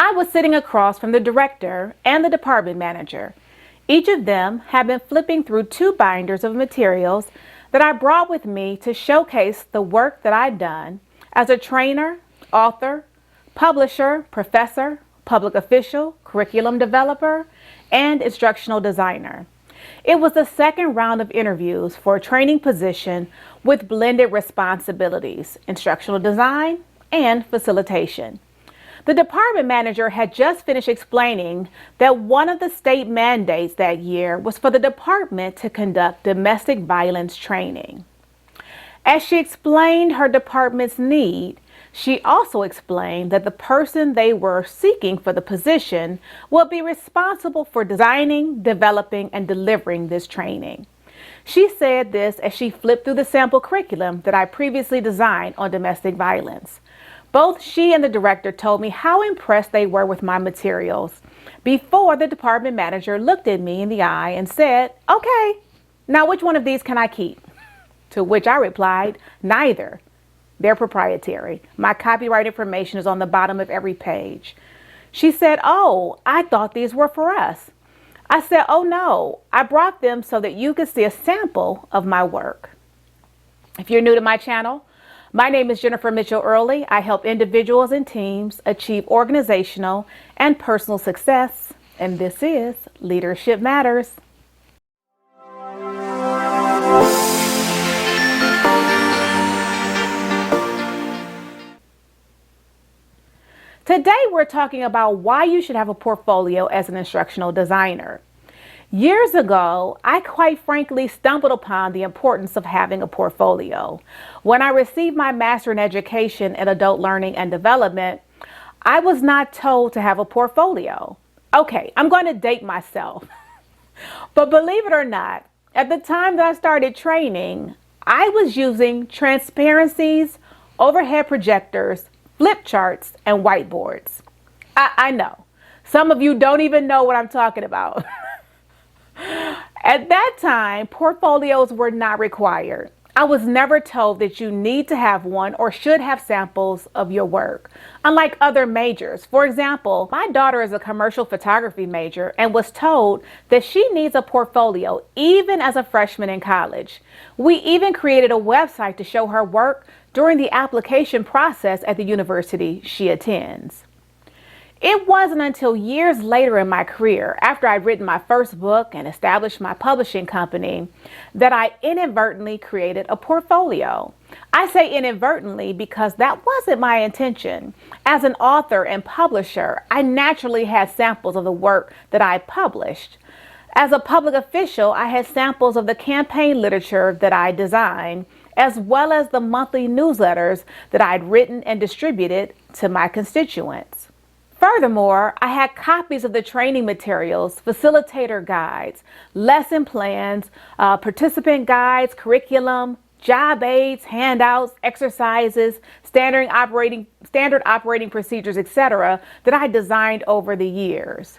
I was sitting across from the director and the department manager. Each of them had been flipping through 2 binders of materials that I brought with me to showcase the work that I'd done as a trainer, author, publisher, professor, public official, curriculum developer, and instructional designer. It was the second round of interviews for a training position with blended responsibilities, instructional design and facilitation. The department manager had just finished explaining that one of the state mandates that year was for the department to conduct domestic violence training. As she explained her department's need, she also explained that the person they were seeking for the position would be responsible for designing, developing, and delivering this training. She said this as she flipped through the sample curriculum that I previously designed on domestic violence. Both she and the director told me how impressed they were with my materials before the department manager looked at me in the eye and said, "Okay, now which one of these can I keep?" To which I replied, "Neither. They're proprietary. My copyright information is on the bottom of every page." She said, "Oh, I thought these were for us." I said, "Oh no, I brought them so that you could see a sample of my work." If you're new to my channel, my name is Jennifer Mitchell-Early. I help individuals and teams achieve organizational and personal success, and this is Leadership Matters. Today, we're talking about why you should have a portfolio as an instructional designer. Years ago, I quite frankly stumbled upon the importance of having a portfolio. When I received my master in education in adult learning and development, I was not told to have a portfolio. Okay, I'm going to date myself. But believe it or not, at the time that I started training, I was using transparencies, overhead projectors, flip charts, and whiteboards. I know. Some of you don't even know what I'm talking about. At that time, portfolios were not required. I was never told that you need to have one or should have samples of your work, unlike other majors. For example, my daughter is a commercial photography major and was told that she needs a portfolio even as a freshman in college. We even created a website to show her work during the application process at the university she attends. It wasn't until years later in my career, after I'd written my first book and established my publishing company, that I inadvertently created a portfolio. I say inadvertently because that wasn't my intention. As an author and publisher, I naturally had samples of the work that I published. As a public official, I had samples of the campaign literature that I designed, as well as the monthly newsletters that I'd written and distributed to my constituents. Furthermore, I had copies of the training materials, facilitator guides, lesson plans, participant guides, curriculum, job aids, handouts, exercises, standard operating procedures, etc., that I designed over the years.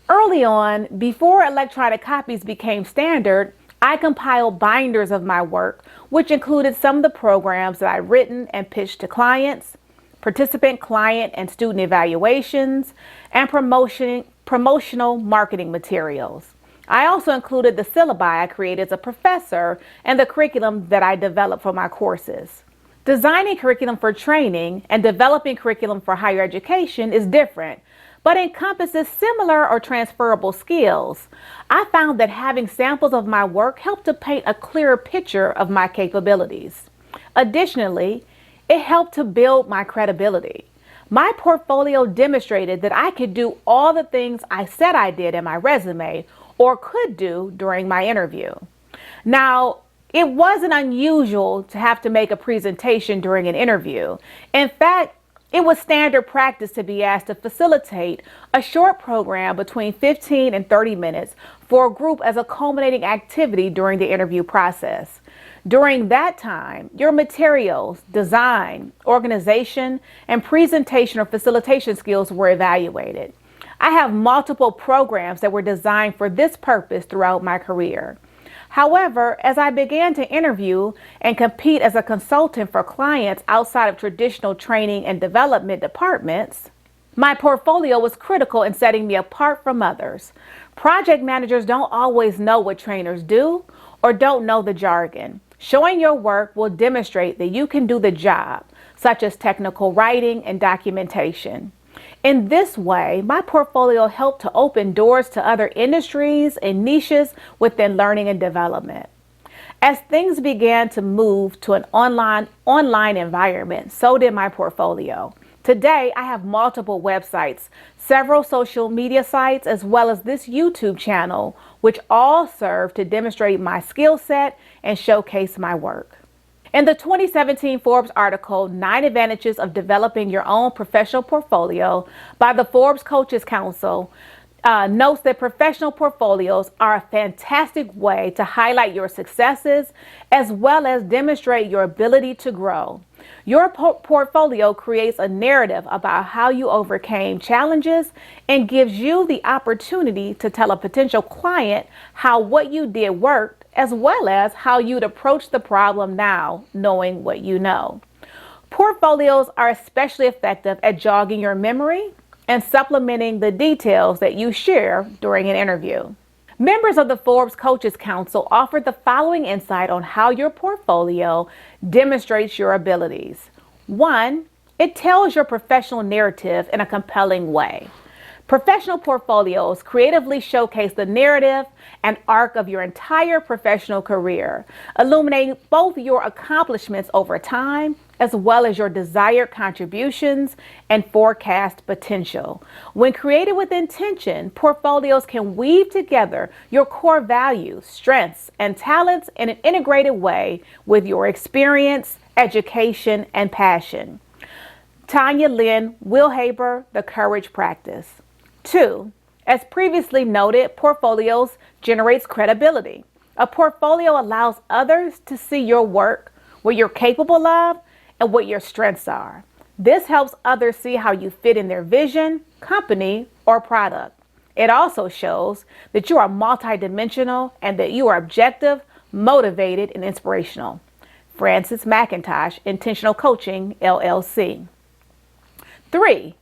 Early on, before electronic copies became standard, I compiled binders of my work, which included some of the programs that I'd written and pitched to clients, participant, client, and student evaluations, and promotional marketing materials. I also included the syllabi I created as a professor and the curriculum that I developed for my courses. Designing curriculum for training and developing curriculum for higher education is different, but encompasses similar or transferable skills. I found that having samples of my work helped to paint a clearer picture of my capabilities. Additionally, it helped to build my credibility. My portfolio demonstrated that I could do all the things I said I did in my resume or could do during my interview. Now, it wasn't unusual to have to make a presentation during an interview. In fact, it was standard practice to be asked to facilitate a short program between 15 and 30 minutes for a group as a culminating activity during the interview process. During that time, your materials, design, organization, and presentation or facilitation skills were evaluated. I have multiple programs that were designed for this purpose throughout my career. However, as I began to interview and compete as a consultant for clients outside of traditional training and development departments, My portfolio was critical in setting me apart from others. Project managers don't always know what trainers do or don't know the jargon. Showing your work will demonstrate that you can do the job, such as technical writing and documentation. In this way, my portfolio helped to open doors to other industries and niches within learning and development. As things began to move to an online environment, so did my portfolio. Today, I have multiple websites, several social media sites, as well as this YouTube channel, which all serve to demonstrate my skill set and showcase my work. In the 2017 Forbes article, 9 Advantages of Developing Your Own Professional Portfolio by the Forbes Coaches Council, notes that professional portfolios are a fantastic way to highlight your successes as well as demonstrate your ability to grow. Your portfolio creates a narrative about how you overcame challenges and gives you the opportunity to tell a potential client how what you did worked, as well as how you'd approach the problem now, knowing what you know. Portfolios are especially effective at jogging your memory and supplementing the details that you share during an interview. Members of the Forbes Coaches Council offered the following insight on how your portfolio demonstrates your abilities. 1, it tells your professional narrative in a compelling way. Professional portfolios creatively showcase the narrative and arc of your entire professional career, illuminating both your accomplishments over time as well as your desired contributions and forecast potential. When created with intention, portfolios can weave together your core values, strengths, and talents in an integrated way with your experience, education, and passion. Tanya Lynn Wilhaber, The Courage Practice. 2, as previously noted, portfolios generates credibility. A portfolio allows others to see your work, what you're capable of, and what your strengths are. This helps others see how you fit in their vision, company, or product. It also shows that you are multidimensional and that you are objective, motivated, and inspirational. Francis McIntosh, Intentional Coaching, LLC. 3,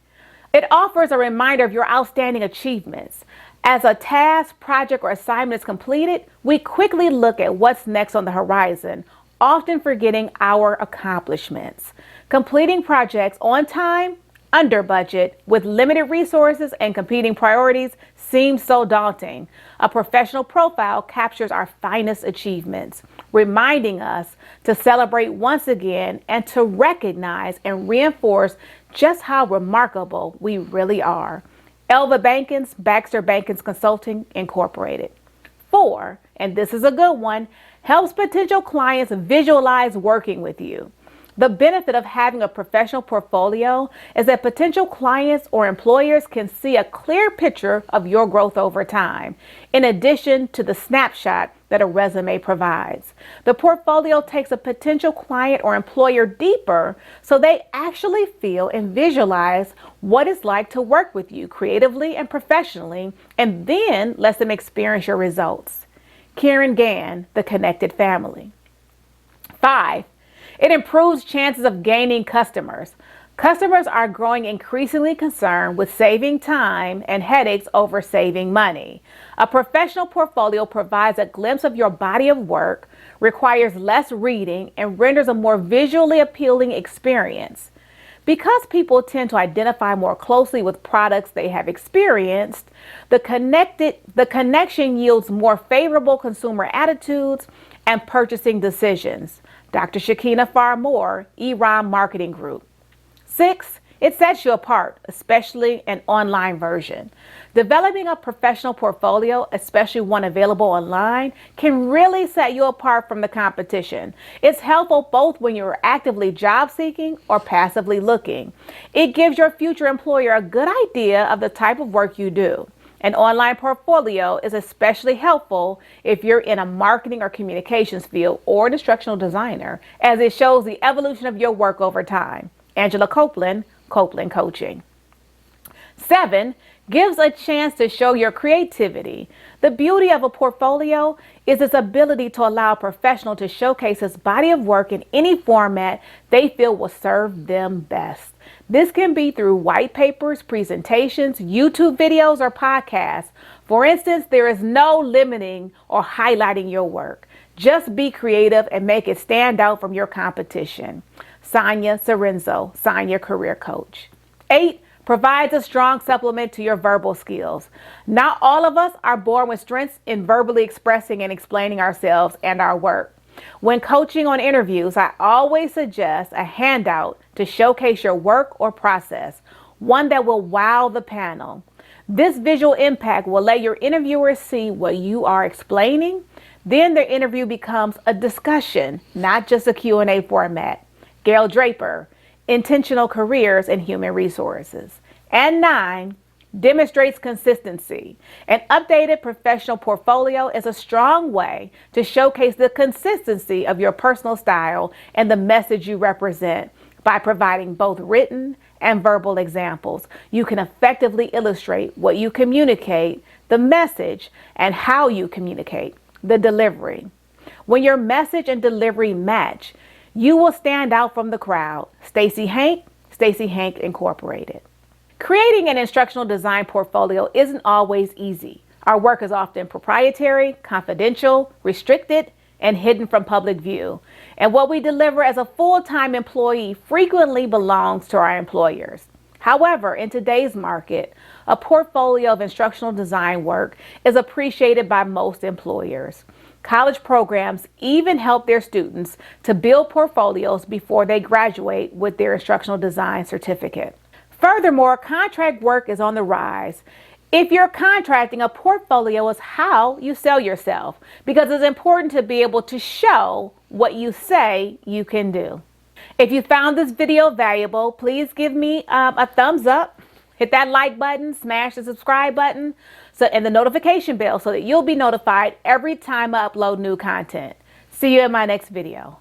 it offers a reminder of your outstanding achievements. As a task, project, or assignment is completed, we quickly look at what's next on the horizon, often forgetting our accomplishments. Completing projects on time, under budget, with limited resources and competing priorities seems so daunting. A professional profile captures our finest achievements, reminding us to celebrate once again and to recognize and reinforce just how remarkable we really are. Elva Bankins, Baxter Bankins Consulting, Incorporated. 4, and this is a good one, helps potential clients visualize working with you. The benefit of having a professional portfolio is that potential clients or employers can see a clear picture of your growth over time, in addition to the snapshot that a resume provides. The portfolio takes a potential client or employer deeper so they actually feel and visualize what it's like to work with you creatively and professionally, and then lets them experience your results. Karen Gann, The Connected Family. 5, it improves chances of gaining customers. Customers are growing increasingly concerned with saving time and headaches over saving money. A professional portfolio provides a glimpse of your body of work, requires less reading, and renders a more visually appealing experience. Because people tend to identify more closely with products they have experienced, the connection yields more favorable consumer attitudes and purchasing decisions. Dr. Shakina Farr-Moore, EROM Marketing Group. 6, it sets you apart, especially an online version. Developing a professional portfolio, especially one available online, can really set you apart from the competition. It's helpful both when you're actively job seeking or passively looking. It gives your future employer a good idea of the type of work you do. An online portfolio is especially helpful if you're in a marketing or communications field or an instructional designer, as it shows the evolution of your work over time. Angela Copeland, Copeland Coaching. 7, gives a chance to show your creativity. The beauty of a portfolio is its ability to allow a professional to showcase his body of work in any format they feel will serve them best. This can be through white papers, presentations, YouTube videos, or podcasts. For instance, there is no limiting or highlighting your work. Just be creative and make it stand out from your competition. Sonia Sorenzo, Sonia Career Coach. 8. Provides a strong supplement to your verbal skills. Not all of us are born with strengths in verbally expressing and explaining ourselves and our work. When coaching on interviews, I always suggest a handout to showcase your work or process, one that will wow the panel. This visual impact will let your interviewers see what you are explaining. Then the interview becomes a discussion, not just a Q&A format. Gail Draper, Intentional Careers and Human Resources. And 9, demonstrates consistency. An updated professional portfolio is a strong way to showcase the consistency of your personal style and the message you represent. By providing both written and verbal examples, you can effectively illustrate what you communicate, the message, and how you communicate, the delivery. When your message and delivery match, you will stand out from the crowd. Stacey Hank Incorporated. Creating an instructional design portfolio isn't always easy. Our work is often proprietary, confidential, restricted, and hidden from public view. And what we deliver as a full-time employee frequently belongs to our employers. However, in today's market, a portfolio of instructional design work is appreciated by most employers. College programs even help their students to build portfolios before they graduate with their instructional design certificate. Furthermore, contract work is on the rise. If you're contracting, a portfolio is how you sell yourself, because it's important to be able to show what you say you can do. If you found this video valuable, please give me a thumbs up. Hit that like button, smash the subscribe button, and the notification bell so that you'll be notified every time I upload new content. See you in my next video.